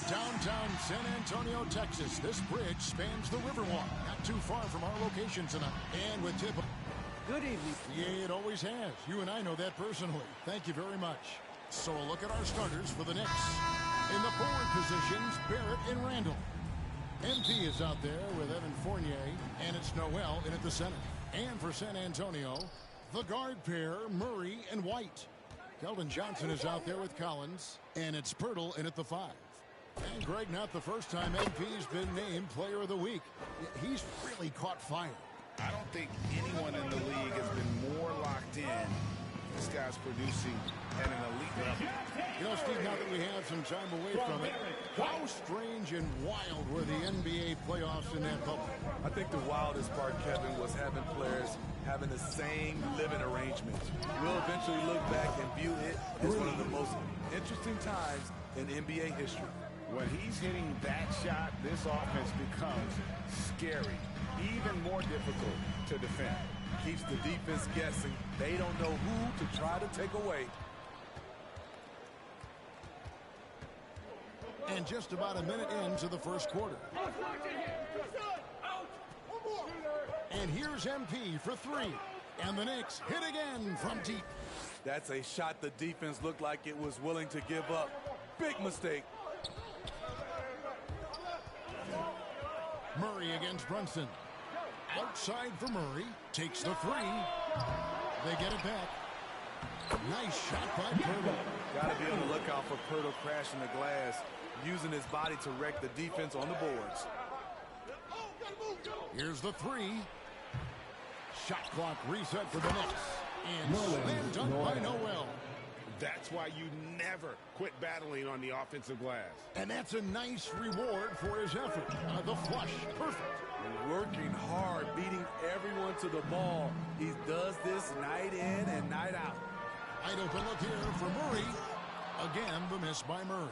Downtown San Antonio, Texas. This bridge spans the Riverwalk, not too far from our location tonight. And with tip. Good evening. Yeah, it always has. You and I know that personally. Thank you very much. So a look at our starters for the Knicks. In the forward positions, Barrett and Randall. MP is out there with Evan Fournier, and it's Noel in at the center. And for San Antonio, the guard pair, Murray and White. Keldon Johnson is out there with Collins, and it's Pirtle in at the 5. And Greg, not the first time MP's been named Player of the Week. He's really caught fire. I don't think anyone in the league has been more locked in. This guy's producing at an elite level. You know, Steve, now that we have some time away from it, how strange and wild were the NBA playoffs in that bubble? I think the wildest part, Kevin, was having players having the same living arrangement. We'll eventually look back and view it as one of the most interesting times in NBA history. When he's hitting that shot, this offense becomes scary, even more difficult to defend. Keeps the defense guessing. They don't know who to try to take away. And just about a minute into the first quarter. And here's MP for 3. And the Knicks hit again from deep. That's a shot the defense looked like it was willing to give up. Big mistake. Murray against Brunson. Outside for Murray. Takes the 3. They get it back. Nice shot by Pirtle. Got to be on the lookout for Pirtle crashing the glass, using his body to wreck the defense on the boards. Here's the 3. Shot clock reset for the Knicks. And slam dunk by Noel. That's why you never quit battling on the offensive glass. And that's a nice reward for his effort. The flush, perfect. Working hard, beating everyone to the ball. He does this night in and night out. Wide open look here for Murray. Again, the miss by Murray.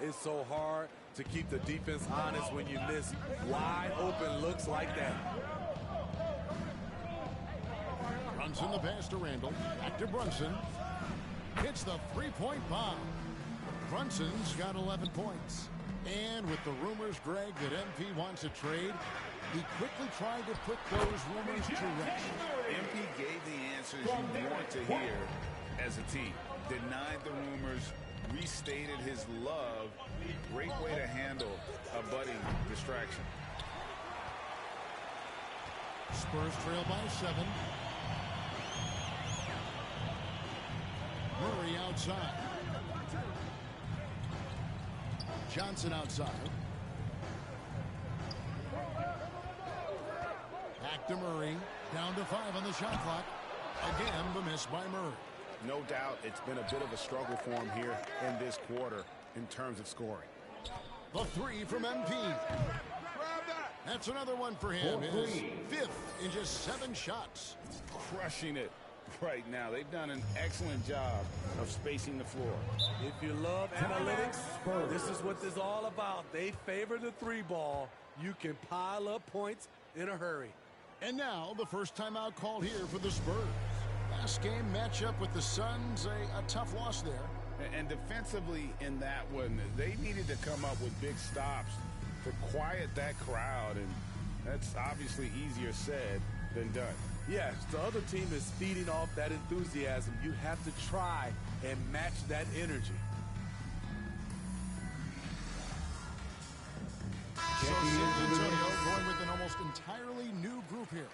It's so hard to keep the defense honest when you miss wide open looks like that. Brunson the pass to Randall. Back to Brunson. Hits the three-point bomb. Brunson's got 11 points. And with the rumors, Greg, that MP wants a trade, he quickly tried to put those rumors to rest. MP gave the answers you want to hear as a team. Denied the rumors, restated his love. Great way to handle a budding distraction. Spurs trail by 7. Murray outside. Johnson outside. Back to Murray. Down to 5 on the shot clock. Again, the miss by Murray. No doubt it's been a bit of a struggle for him here in this quarter in terms of scoring. The 3 from MP. That's another one for him. His 5th in just 7 shots. Crushing it right now. They've done an excellent job of spacing the floor. If you love analytics, this is what this is all about. They favor the 3 ball. You can pile up points in a hurry. And now the first timeout called here for the Spurs. Last game matchup with the Suns, a tough loss there. And defensively in that one, they needed to come up with big stops to quiet that crowd. And that's obviously easier said than done. Yes, the other team is feeding off that enthusiasm. You have to try and match that energy. So San Antonio going with an almost entirely new group here.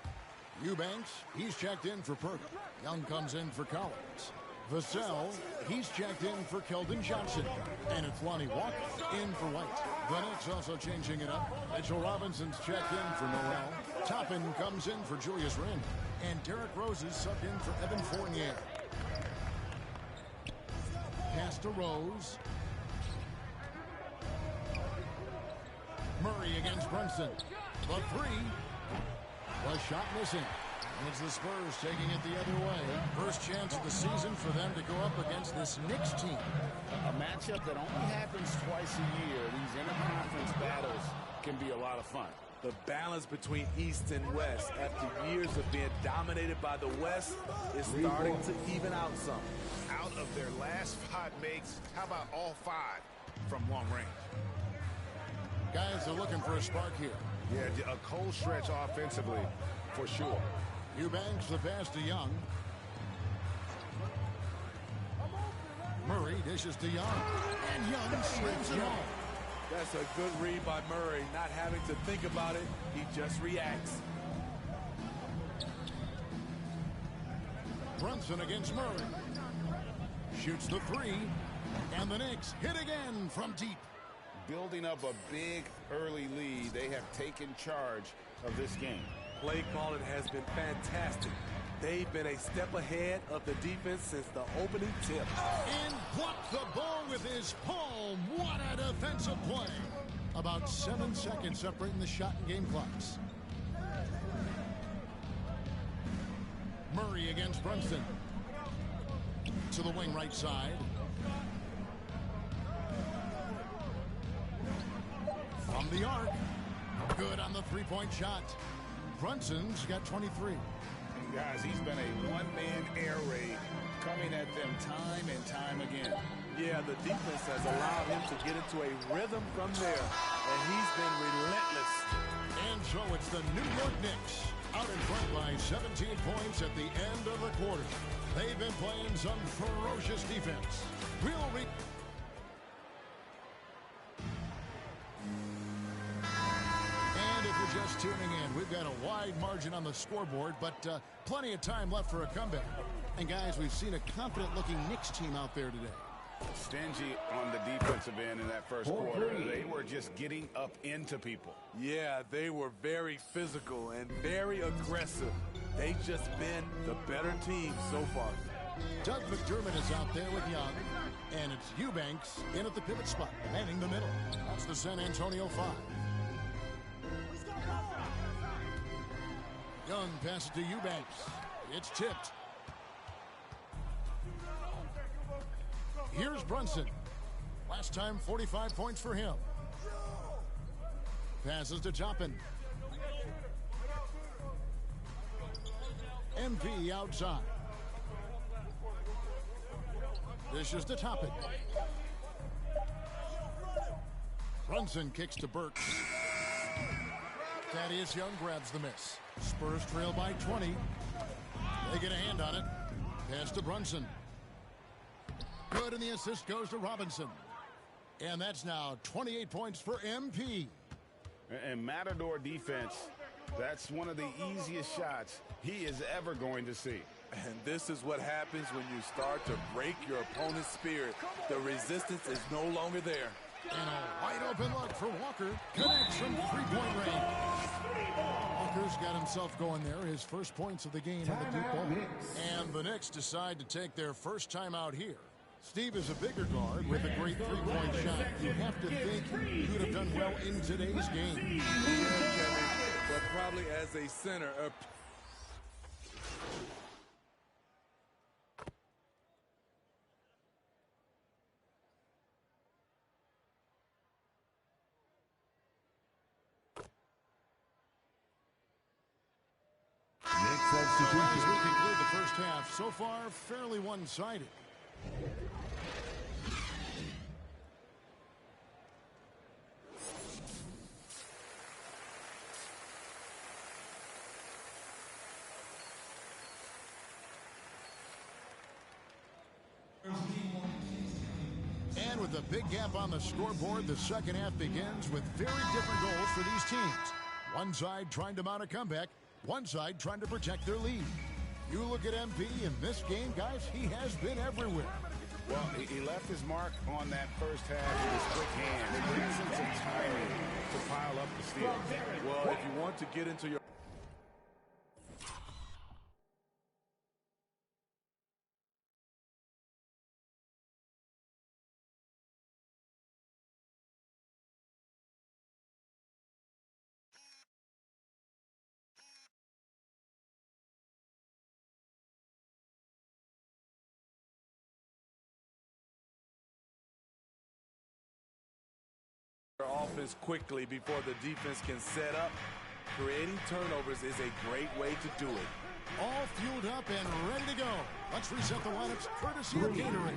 Eubanks, he's checked in for Pirtle. Young comes in for Collins. Vassell, he's checked in for Keldon Johnson. And it's Lonnie Walker in for White. The Knicks also changing it up. Mitchell Robinson's checked in for Noel. Toppin comes in for Julius Randle. And Derrick Rose is subbed in for Evan Fournier. Pass to Rose. Murray against Brunson. The 3. The shot missing. And it's the Spurs taking it the other way. First chance of the season for them to go up against this Knicks team. A matchup that only happens twice a year. These interconference battles can be a lot of fun. The balance between East and West after years of being dominated by the West is starting to even out some. Out of their last 5 makes, how about all 5 from long range? Fans are looking for a spark here. Yeah, a cold stretch offensively, for sure. Eubanks the pass to Young. Murray dishes to Young. And Young slams it home. That's a good read by Murray. Not having to think about it, he just reacts. Brunson against Murray. Shoots the three. And the Knicks hit again from deep. Building up a big early lead, they have taken charge of this game. Play calling has been fantastic. They've been a step ahead of the defense since the opening tip. And blocked the ball with his palm. What a defensive play. About 7 seconds separating the shot and game clocks. Murray against Brunson. To the wing right side. From the arc. Good on the three-point shot. Brunson's got 23. Guys, he's been a one-man air raid coming at them time and time again. Yeah, the defense has allowed him to get into a rhythm from there, and he's been relentless. And so it's the New York Knicks out in front by 17 points at the end of the quarter. They've been playing some ferocious defense. We'll read. And if you're just tuning in, we've got a wide margin on the scoreboard, but plenty of time left for a comeback. And guys, we've seen a confident-looking Knicks team out there today. Stingy on the defensive end in that first quarter. They were just getting up into people. Yeah, they were very physical and very aggressive. They've just been the better team so far. Doug McDermott is out there with Young, and it's Eubanks in at the pivot spot, manning the middle. That's the San Antonio 5. Young passes to Eubanks. It's tipped. Here's Brunson. Last time, 45 points for him. Passes to Toppin. MP outside. Dishes to Toppin. Brunson kicks to Burks. Thaddeus Young grabs the miss. Spurs trail by 20. They get a hand on it. Pass to Brunson. Good, and the assist goes to Robinson. And that's now 28 points for MP. And Matador defense, that's one of the easiest shots he is ever going to see. And this is what happens when you start to break your opponent's spirit. The resistance is no longer there. And a wide open look for Walker. Connects from three-point range. Walker's got himself going there. His first points of the game on the deep ball. And the Knicks decide to take their first time out here. Steve is a bigger guard with a great three-point shot. You have to think he would have done well in today's game. Yeah, but probably as a center. As we conclude the first half, so far fairly one-sided. And with a big gap on the scoreboard, the second half begins with very different goals for these teams. One side trying to mount a comeback, one side trying to protect their lead. You look at MP in this game, guys, he has been everywhere. Well, he left his mark on that first half with his quick hand. It brings him some timing to pile up the steals. Well, if you want to get into your offense quickly before the defense can set up, creating turnovers is a great way to do it. All fueled up and ready to go. Let's reset the lineups courtesy of Gatorade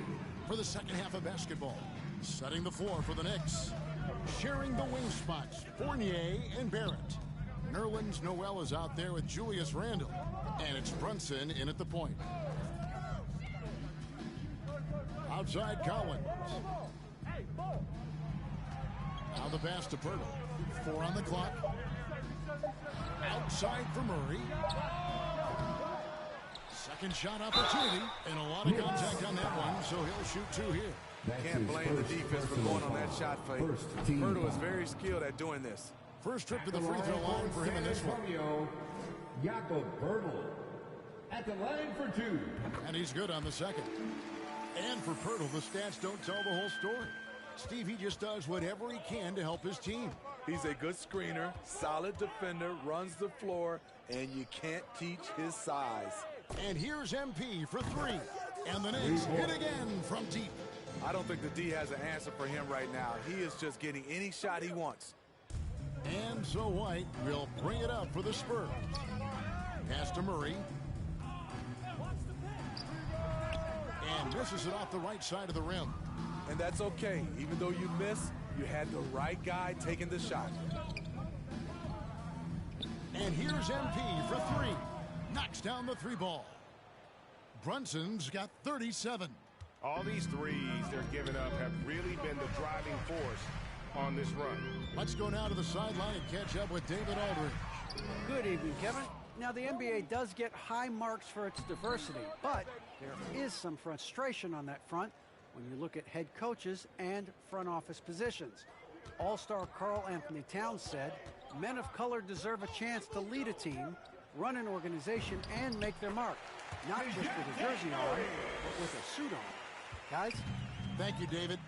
for the second half of basketball. Setting the floor for the Knicks. Sharing the wing spots, Fournier and Barrett. Nerlens Noel is out there with Julius Randle. And it's Brunson in at the point. Outside Collins. Now the pass to Pirtle. 4 on the clock. Outside for Murray. Second shot opportunity. And a lot of contact on that one, so he'll shoot 2 here. Can't blame the defense for going on that shot fake. Pirtle is very skilled at doing this. First trip to the free throw line for him in this one. Jakob Pirtle at the line for 2. And he's good on the second. And for Pirtle, the stats don't tell the whole story. Steve, he just does whatever he can to help his team. He's a good screener, solid defender, runs the floor, and you can't teach his size. And here's MP for 3. And the Knicks hit again from deep. I don't think the D has an answer for him right now. He is just getting any shot he wants. And so White will bring it up for the Spurs. Pass to Murray. And misses it off the right side of the rim. And that's okay. Even though you miss, you had the right guy taking the shot. And here's MP for 3. Knocks down the 3 ball. Brunson's got 37. All these threes they're giving up have really been the driving force on this run. Let's go now to the sideline and catch up with David Aldridge. Good evening, Kevin. Now, the NBA does get high marks for its diversity, but there is some frustration on that front when you look at head coaches and front office positions. All-star Karl Anthony Towns said, men of color deserve a chance to lead a team, run an organization, and make their mark. Not just with a jersey on, but with a suit on. Guys? Thank you, David.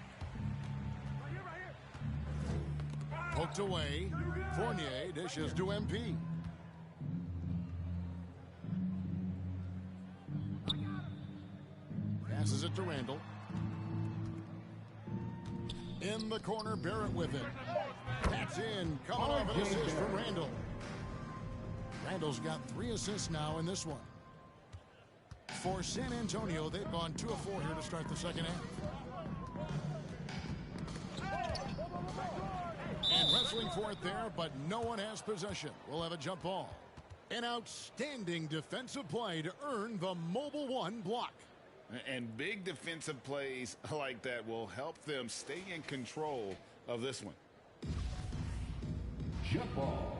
Poked away. Fournier dishes to MP. Passes it to Randle. In the corner, Barrett with it. That's in. Coming off an assist from Randle. Randle's got 3 assists now in this one. For San Antonio, they've gone 2 of 4 here to start the second half. And wrestling for it there, but no one has possession. We'll have a jump ball. An outstanding defensive play to earn the Mobile One block. And big defensive plays like that will help them stay in control of this one. Jump ball.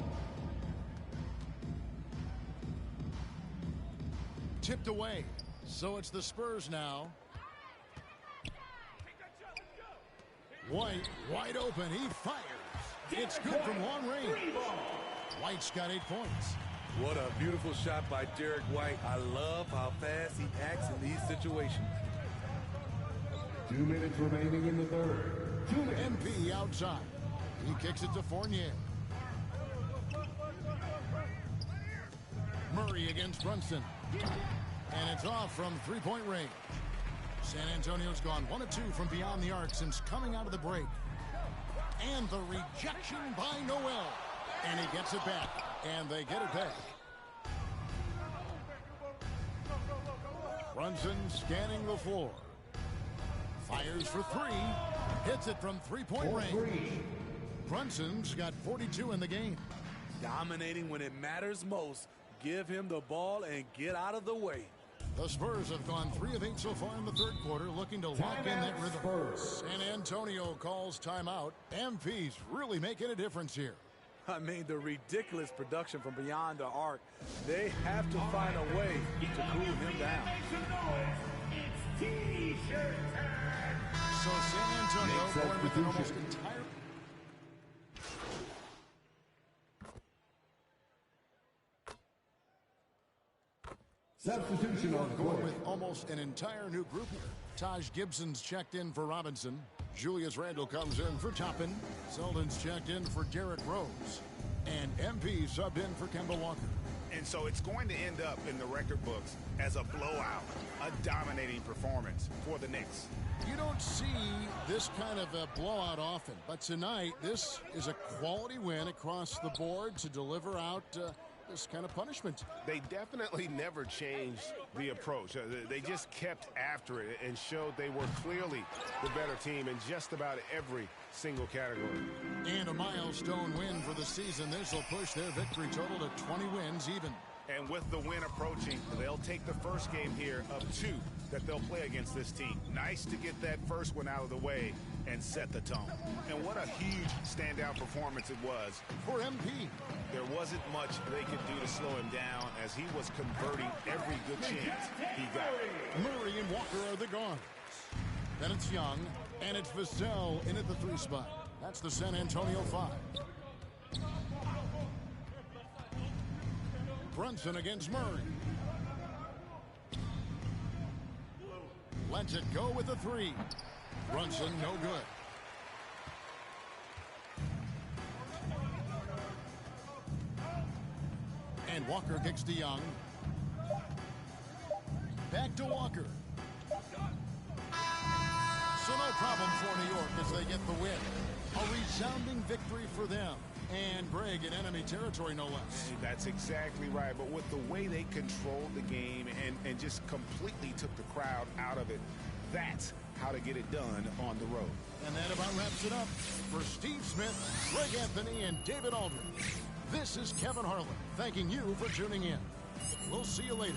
Tipped away. So it's the Spurs now. White wide open. He fires. It's good from long range. White's got 8 points. What a beautiful shot by Derek White. I love how fast he acts in these situations. 2 minutes remaining in the third. 2 minutes. MP outside. He kicks it to Fournier. Murray against Brunson. And it's off from 3-point range. San Antonio's gone 1 of 2 from beyond the arc since coming out of the break. And the rejection by Noel. And he gets it back. And they get it back. Brunson scanning the floor. Fires for 3. Hits it from 3-point range. Brunson's got 42 in the game. Dominating when it matters most. Give him the ball and get out of the way. The Spurs have gone 3 of 8 so far in the third quarter, looking to lock in that rhythm. San Antonio calls timeout. MP's really making a difference here. I mean, the ridiculous production from beyond the arc. They have to find a way to cool him down. So San Antonio going with an almost entire... Substitution on the Going court. with almost an entire new group here. Taj Gibson's checked in for Robinson. Julius Randle comes in for Toppin. Selden's checked in for Derrick Rose. And MP subbed in for Kemba Walker. And so it's going to end up in the record books as a blowout, a dominating performance for the Knicks. You don't see this kind of a blowout often, but tonight this is a quality win across the board to deliver out this kind of punishment. They definitely never changed the approach. They just kept after it and showed they were clearly the better team in just about every single category. And a milestone win for the season. This will push their victory total to 20 wins even. And with the win approaching, they'll take the first game here of 2 that they'll play against this team. Nice to get that first one out of the way and set the tone. And what a huge standout performance it was For MP. There wasn't much they could do to slow him down as he was converting every good chance he got. Murray and Walker are the guards. Then it's Young, and it's Vassell in at the 3 spot. That's the San Antonio 5. Brunson against Murray. Lets it go with the 3. Brunson, no good. And Walker kicks to Young. Back to Walker. So no problem for New York as they get the win. A resounding victory for them. And Greg in enemy territory, no less. That's exactly right. But with the way they controlled the game and just completely took the crowd out of it, that's how to get it done on the road. And that about wraps it up. For Steve Smith, Greg Anthony, and David Aldridge, this is Kevin Harlan thanking you for tuning in. We'll see you later.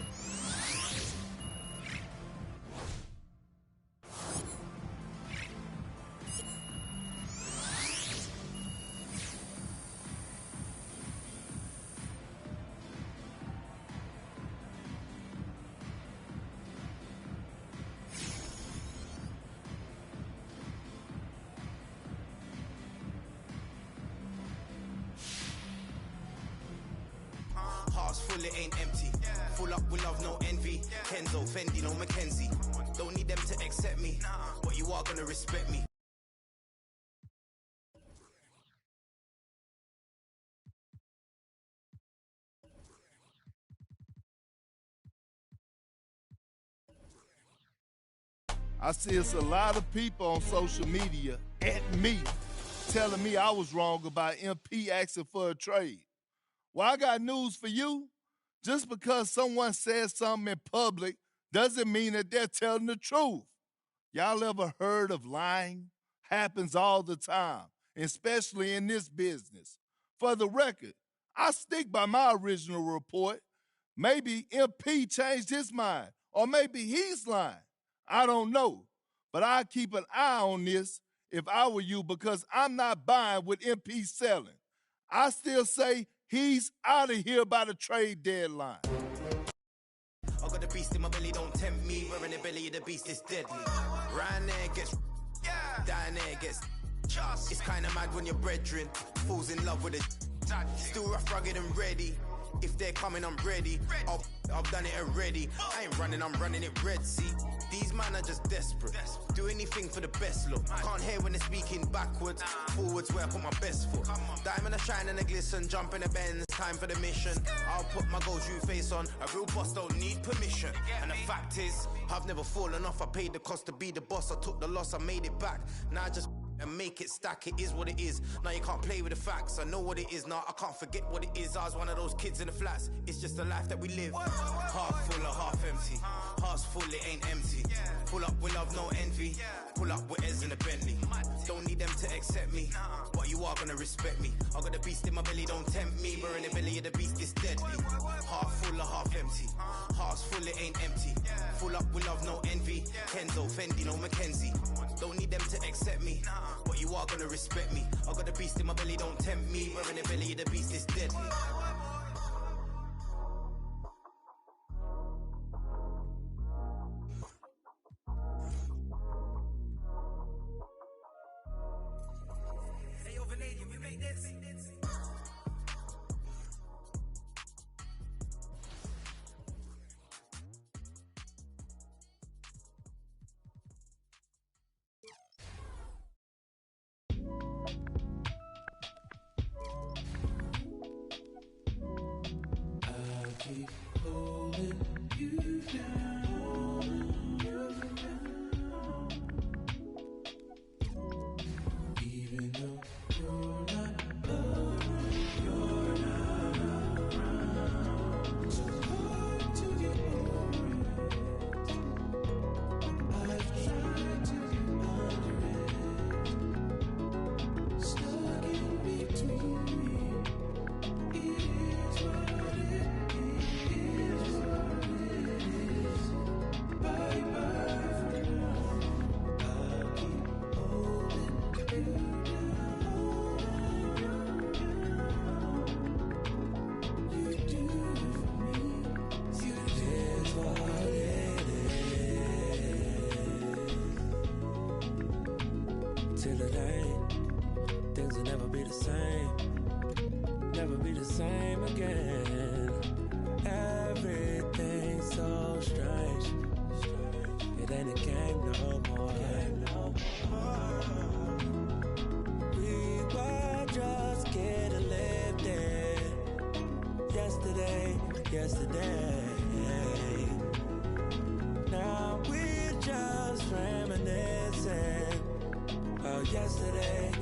Hearts full, it ain't empty. Full up with love, no envy. Kenzo, Fendi, no Mackenzie. Don't need them to accept me, but you are gonna respect me. I see it's a lot of people on social media at me telling me I was wrong about MP asking for a trade. Well, I got news for you. Just because someone says something in public doesn't mean that they're telling the truth. Y'all ever heard of lying? Happens all the time, especially in this business. For the record, I stick by my original report. Maybe MP changed his mind, or maybe he's lying. I don't know, but I keep an eye on this if I were you, because I'm not buying what MP's selling. I still say he's out of here by the trade deadline. I got the beast in my belly, don't tempt me. Where in the belly of the beast is deadly. Right there gets down there gets it's kinda mad when your brethren falls in love with it. Still rough, rugged and ready. If they're coming, I'm ready. I've done it already. I ain't running, I'm running it red, see. These man are just desperate. Do anything for the best look. Can't hear when they're speaking backwards. Forwards where I put my best foot. Diamond a shine and a glisten. Jump in the bends. Time for the mission. I'll put my gold shoe face on. A real boss don't need permission. And the fact is, I've never fallen off. I paid the cost to be the boss. I took the loss, I made it back. Now I just and make it stack. It is what it is. Now you can't play with the facts. I know what it is now. I can't forget what it is. I was one of those kids in the flats. It's just the life that we live. Half full or half empty. Heart's full, it ain't empty. Pull up with love, no envy. Pull up with Ez in a Bentley. Don't need them to accept me, but you are gonna respect me. I got the beast in my belly, don't tempt me. We're in the belly of the beast, it's deadly. Half full or half empty. Heart's full, it ain't empty. Full up with love, no envy. Kenzo, Fendi, no Mackenzie. Don't need them to accept me, but you are gonna respect me. I got the beast in my belly, don't tempt me. We're in the belly of the beast, it's deadly. be the same. Never be the same again. Everything's so strange. It ain't a game no more. We were just getting lifted. Yesterday. Now we're just reminiscing about yesterday.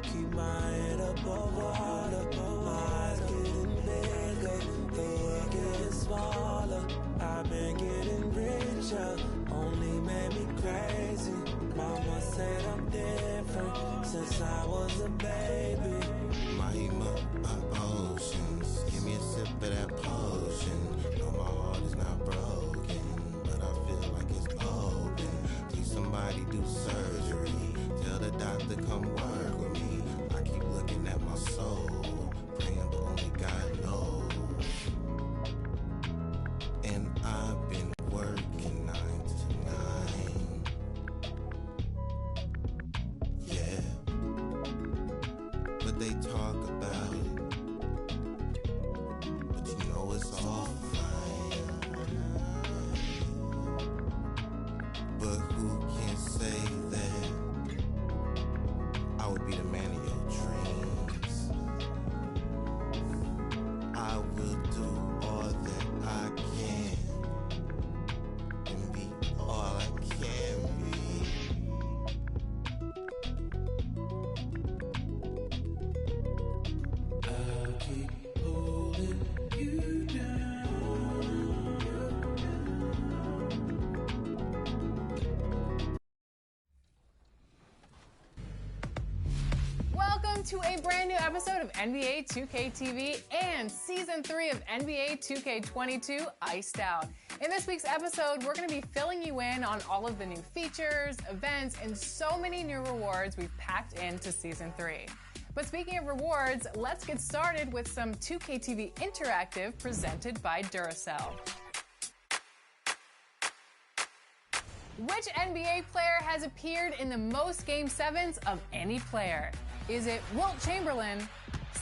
Keep my head above water, my eyes getting bigger, the world getting smaller. I've been getting richer, only made me crazy. Mama said I'm different since I was a baby. Mahima, oceans, give me a sip of that potion. No, my heart is not broken, but I feel like it's open. Please somebody do surgery, tell the doctor come work with me. I keep looking at my soul, praying but only God knows. And I've been working 9 to 9. Yeah, but they talk about it, but you know it's all fine. But who can say that I would be the man of your dreams? I will do all that I can and be all I can be. I'll keep holding you down. Welcome to a brand new episode of NBA 2K TV and Season 3 of NBA 2K22 Iced Out. In this week's episode, we're going to be filling you in on all of the new features, events, and so many new rewards we've packed into Season 3. But speaking of rewards, let's get started with some 2K TV Interactive presented by Duracell. Which NBA player has appeared in the most Game 7s of any player? Is it Wilt Chamberlain,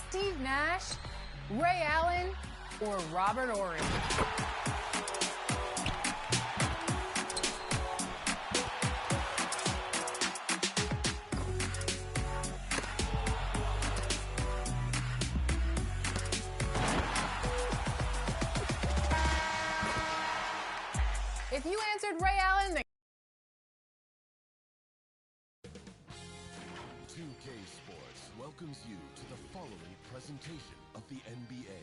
Steve Nash, Ray Allen, or Robert Ory? If you answered Ray Allen, then 2K Sports welcomes you to the following presentation of the NBA.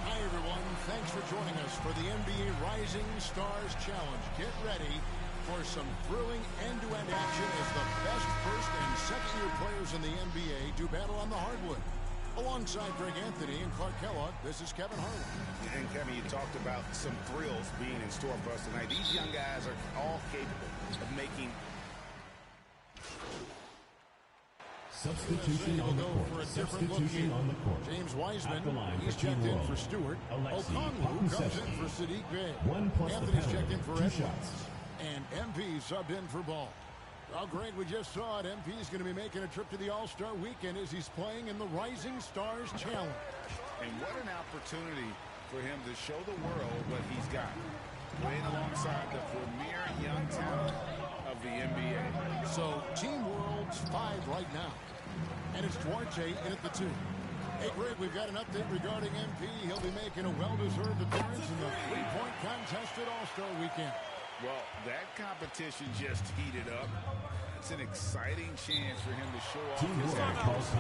Hi, everyone. Thanks for joining us for the NBA Rising Stars Challenge. Get ready for some thrilling end-to-end action as the best first and second-year players in the NBA do battle on the hardwood. Alongside Greg Anthony and Clark Kellogg, this is Kevin Harlan. And Kevin, you talked about some thrills being in store for us tonight. These young guys are all capable of making. Substitution on the court. Substitution on the court. James Wiseman, he's checked in for Stewart. Okongwu comes in for Sadiq Bey. Anthony's checked in for Edwards. And MP subbed in for Ball. Well, Greg, we just saw it. MP is going to be making a trip to the All-Star Weekend as he's playing in the Rising Stars Challenge. And what an opportunity for him to show the world what he's got. Playing alongside the premier young talent of the NBA. So, Team World's 5 right now. And it's Duarte in at the 2. Hey, Greg, we've got an update regarding MP. He'll be making a well-deserved appearance in the three-point contest at All-Star Weekend. Well, that competition just heated up. It's an exciting chance for him to show off his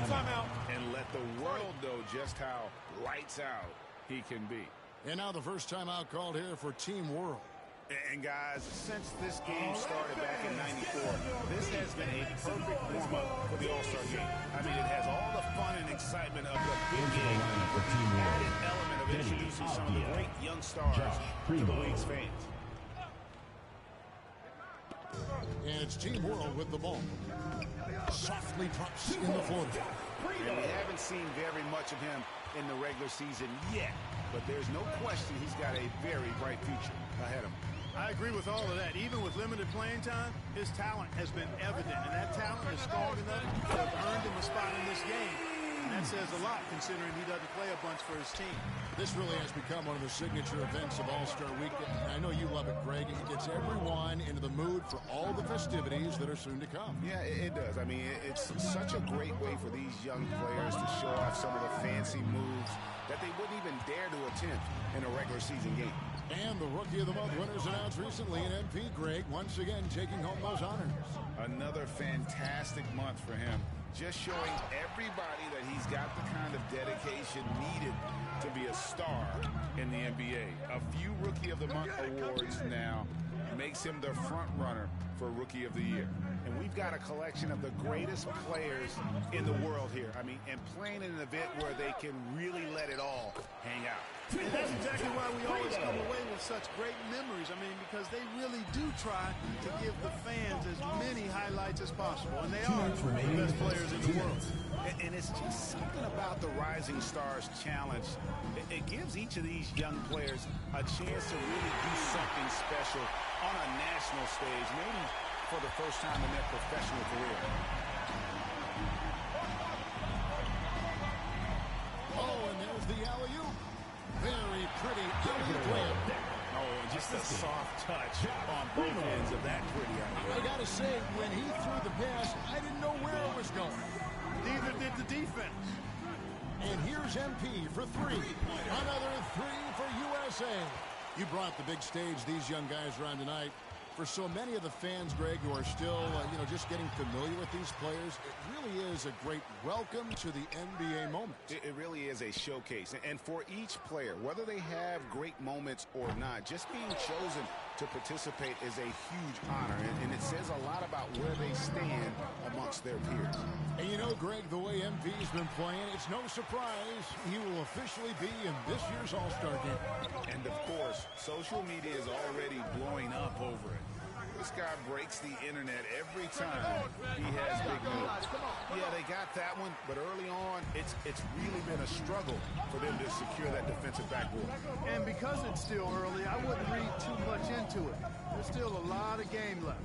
timeout and let the world know just how lights out he can be. And now the first timeout called here for Team World. And guys, since this game started back in '94, this has been a perfect warm-up for the All-Star game. I mean, it has all the fun and excitement of the big game, with the added element of introducing some of the great young stars to the league's fans. And it's Team World with the ball. Softly drops in the floater. And we haven't seen very much of him in the regular season yet, but there's no question he's got a very bright future ahead of him. I agree with all of that. Even with limited playing time, his talent has been evident, and that talent is strong enough to have earned him a spot in this game. And that says a lot, considering he doesn't play a bunch for his team. This really has become one of the signature events of All-Star Weekend. I know you love it, Greg. It gets everyone into the mood for all the festivities that are soon to come. Yeah, it does. I mean, it's such a great way for these young players to show off some of the fancy moves that they wouldn't even dare to attempt in a regular season game. And the Rookie of the Month winners announced recently in MP, Greg, once again taking home those honors. Another fantastic month for him. Just showing everybody that he's got the kind of dedication needed to be a star in the NBA. A few Rookie of the Month awards now makes him the front runner for Rookie of the Year. And we've got a collection of the greatest players in the world here. I mean, and playing in an event where they can really let it all hang out. And that's exactly why we always come away with such great memories. I mean, because they really do try to give the fans as many highlights as possible. And they are the best players in the world. And it's just something about the Rising Stars Challenge. It gives each of these young players a chance to really do something special on a national stage, maybe for the first time in their professional career. Oh, and there's the alley-oop. Very pretty alley-oop layup. Oh, and just a soft touch on both ends of that pretty alley-oop. I gotta say, when he threw the pass, I didn't know where it was going. Neither did the defense. And here's MP for three. Another three for USA. You brought the big stage these young guys are on tonight. For so many of the fans, Greg, who are still, just getting familiar with these players, it really is a great welcome to the NBA moment. It really is a showcase. And for each player, whether they have great moments or not, just being chosen to participate is a huge honor. And it says a lot about where they stand amongst their peers. And you know, Greg, the way MV's been playing, it's no surprise he will officially be in this year's All-Star game. And, of course, social media is already blowing up over it. This guy breaks the internet every time he has big moves. Yeah, they got that one, but early on, it's really been a struggle for them to secure that defensive backboard. And because it's still early, I wouldn't read too much into it. There's still a lot of game left.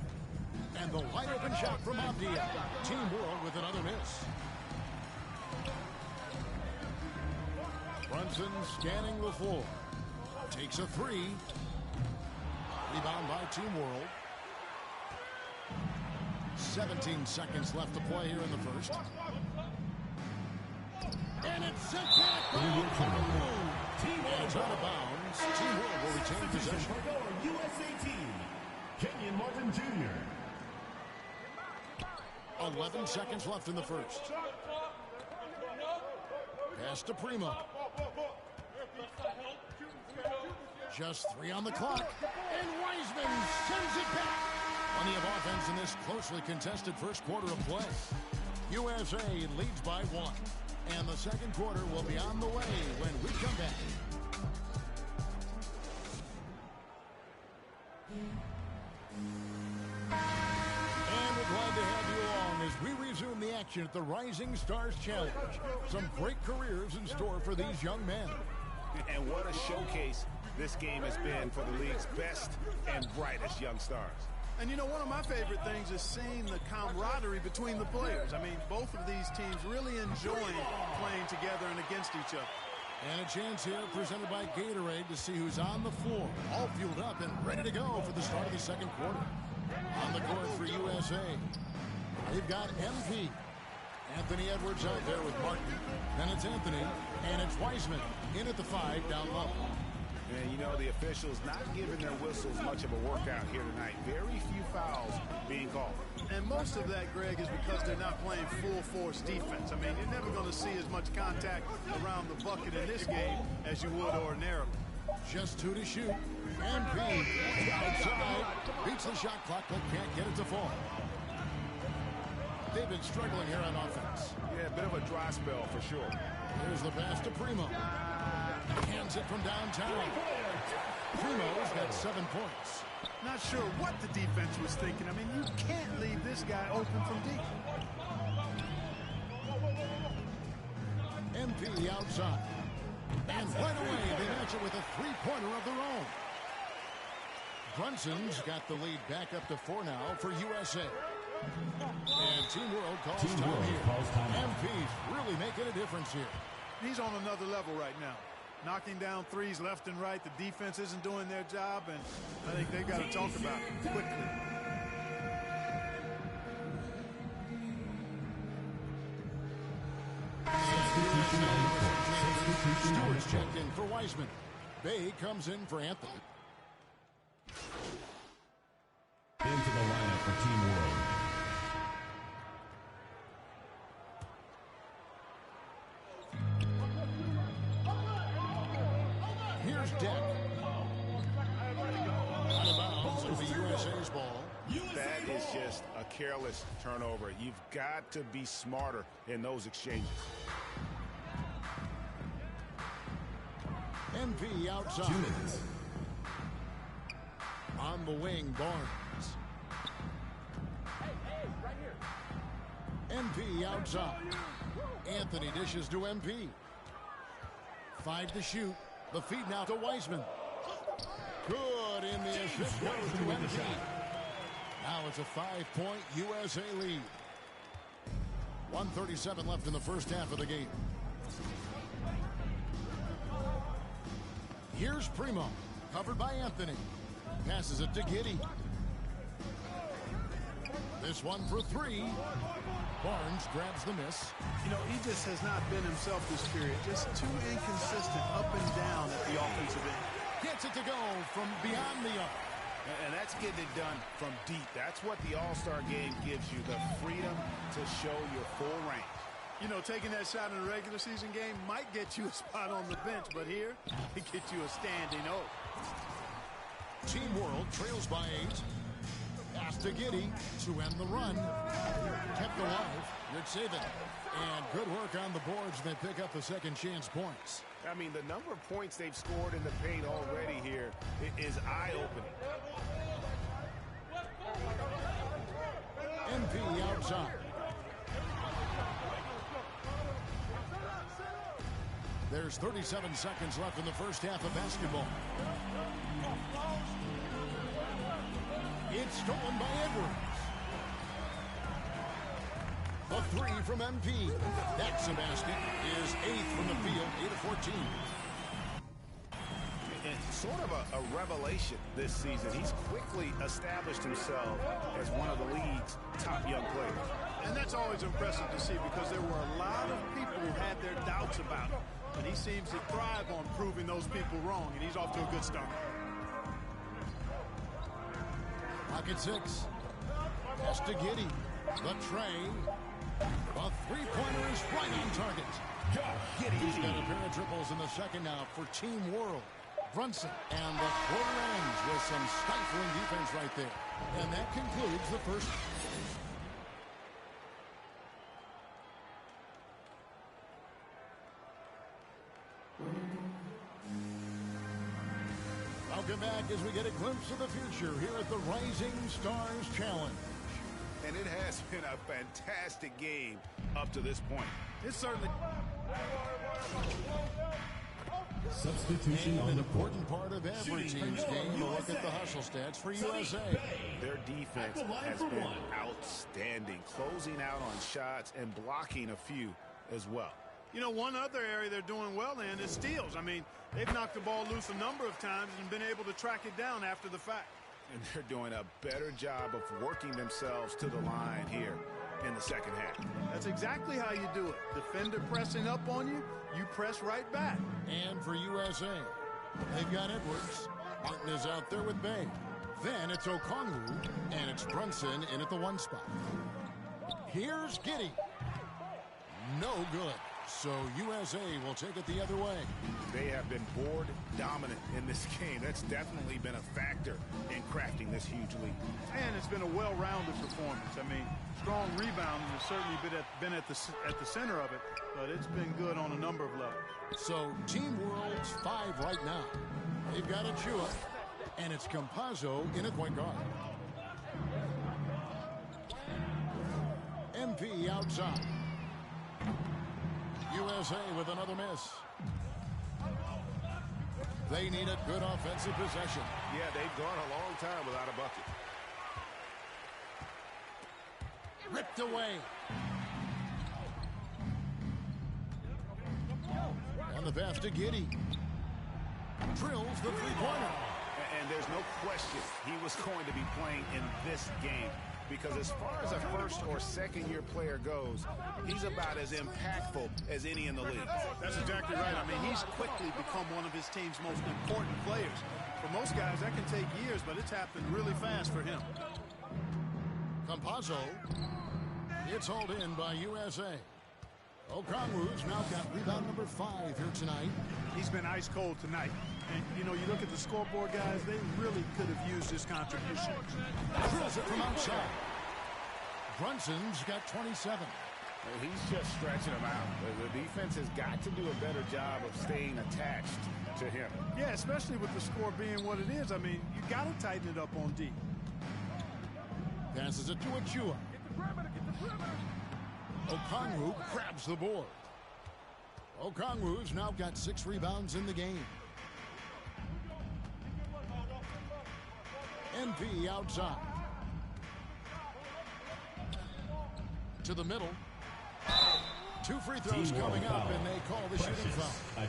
And the wide-open shot from Abdia. Team World with another miss. Brunson scanning the floor. Takes a three. Rebound by Team World. 17 seconds left to play here in the first. And it's sent back by it's out of bounds. Team World will retain possession. USA team, Kenyon Martin Jr. 11 seconds left in the first. Pass to Primo. Just 3 on the clock. And Wiseman sends it back. Plenty of offense in this closely contested first quarter of play. USA leads by 1. And the second quarter will be on the way when we come back. And we're glad to have you along as we resume the action at the Rising Stars Challenge. Some great careers in store for these young men. And what a showcase this game has been for the league's best and brightest young stars. And you know, one of my favorite things is seeing the camaraderie between the players. I mean, both of these teams really enjoying playing together and against each other. And a chance here presented by Gatorade to see who's on the floor, all fueled up and ready to go for the start of the second quarter. On the court for USA, they've got MP. Anthony Edwards out there with Martin. Then it's Anthony, and it's Wiseman in at the 5 down low. And you know, the officials not giving their whistles much of a workout here tonight. Very few fouls being called. And most of that, Greg, is because they're not playing full force defense. I mean, you're never going to see as much contact around the bucket in this game as you would ordinarily. Just 2 to shoot. MP outside. Beats the shot clock, but can't get it to fall. They've been struggling here on offense. Yeah, a bit of a dry spell for sure. Here's the pass to Primo. Hands it from downtown. Primo's got 7 points. Not sure what the defense was thinking. I mean, you can't leave this guy open from deep. MP outside. And right away, they match it with a three-pointer of their own. Brunson's got the lead back up to 4 now for USA. And Team World calls time here. MP's really making a difference here. He's on another level right now. Knocking down threes left and right. The defense isn't doing their job, and I think they've got to talk about it quickly. Stewart's checked in for Wiseman. Bay comes in for Anthony. Into the lineup for Team World. Here's Deck. Out of bounds. It'll be USA's ball. That is just a careless turnover. You've got to be smarter in those exchanges. MP outside. 2 minutes. On the wing, Barnes. MP outside. Anthony dishes to MP. 5 to shoot. The feed now to Wiseman. Good in the assist goes to MP. Now it's a 5-point USA lead. 1:37 left in the first half of the game. Here's Primo, covered by Anthony. Passes it to Giddey. This one for 3. Barnes grabs the miss. You know, he just has not been himself this period. Just too inconsistent up and down at the offensive end. Gets it to go from beyond the arc. And that's getting it done from deep. That's what the All-Star game gives you, the freedom to show your full range. You know, taking that shot in a regular season game might get you a spot on the bench, but here, it gets you a standing O. Team World trails by 8. Pass to Giddey to end the run. Kept alive. Good saving. And good work on the boards. They pick up the second chance points. I mean, the number of points they've scored in the paint already here is eye-opening. MP outside. There's 37 seconds left in the first half of basketball. It's stolen by Edwards. The 3 from MP. That's a basket. Is 8th from the field, 8 of 14. It's sort of a revelation this season. He's quickly established himself as one of the league's top young players. And that's always impressive to see because there were a lot of people who had their doubts about him. But he seems to thrive on proving those people wrong, and he's off to a good start. Pocket 6. Pass to Giddey. The tray. A three-pointer is right on target. Giddey's got a pair of triples in the second now for Team World. Brunson. And the quarter ends with some stifling defense right there. And that concludes the first. Welcome back as we get a glimpse of the future here at the Rising Stars Challenge. And it has been a fantastic game up to this point. It's certainly Substitution and on an the important part of every team's game to look at the hustle stats for USA. Their defense has been outstanding, closing out on shots and blocking a few as well. You know, one other area they're doing well in is steals. I mean, they've knocked the ball loose a number of times and been able to track it down after the fact. And they're doing a better job of working themselves to the line here in the second half. That's exactly how you do it. Defender pressing up on you, you press right back. And for USA, they've got Edwards. Martin is out there with Bay. Then it's Okongwu, and it's Brunson in at the 1 spot. Here's Giddey. No good. So USA will take it the other way. They have been board dominant in this game. That's definitely been a factor in crafting this huge lead. And it's been a well-rounded performance. I mean, strong rebounding has certainly been at the center of it, but it's been good on a number of levels. So Team World's 5 right now. They've got Achua, and it's Campazzo in at point guard. MP outside. USA with another miss. They need a good offensive possession. Yeah, they've gone a long time without a bucket. Ripped away. On the pass to Giddey. Drills the three-pointer. And there's no question he was going to be playing in this game, because as far as a first or second year player goes, he's about as impactful as any in the league. That's exactly right. I mean, he's quickly become one of his team's most important players. For most guys, that can take years, but it's happened really fast for him. Campazzo. It's hauled in by USA. Okongwu's now got rebound number 5 here tonight. He's been ice cold tonight. And, you know, you look at the scoreboard, guys, they really could have used his contribution. Drills it from outside. Brunson's got 27. He's just stretching him out. The defense has got to do a better job of staying attached to him. Yeah, especially with the score being what it is. I mean, you got to tighten it up on D. Passes it to Achua. Okongwu grabs the board. Okongwu's now got 6 rebounds in the game. MP outside. To the middle. 2 free throws coming up, and they call the shooting foul.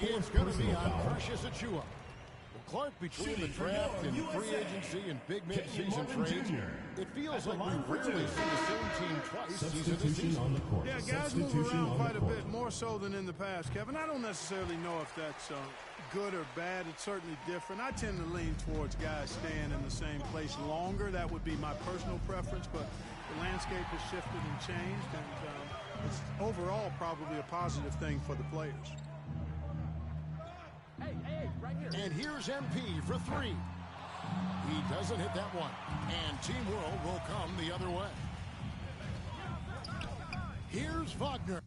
It's going to be on Precious Achua. Clark, between the draft and free agency and big mid-season trades, it feels like we rarely see the same team twice season to season. Yeah, guys move around quite a bit, more so than in the past, Kevin. I don't necessarily know if that's good or bad. It's certainly different. I tend to lean towards guys staying in the same place longer. That would be my personal preference, but the landscape has shifted and changed, and it's overall probably a positive thing for the players. And here's MP for 3. He doesn't hit that one. And Team World will come the other way. Here's Wagner.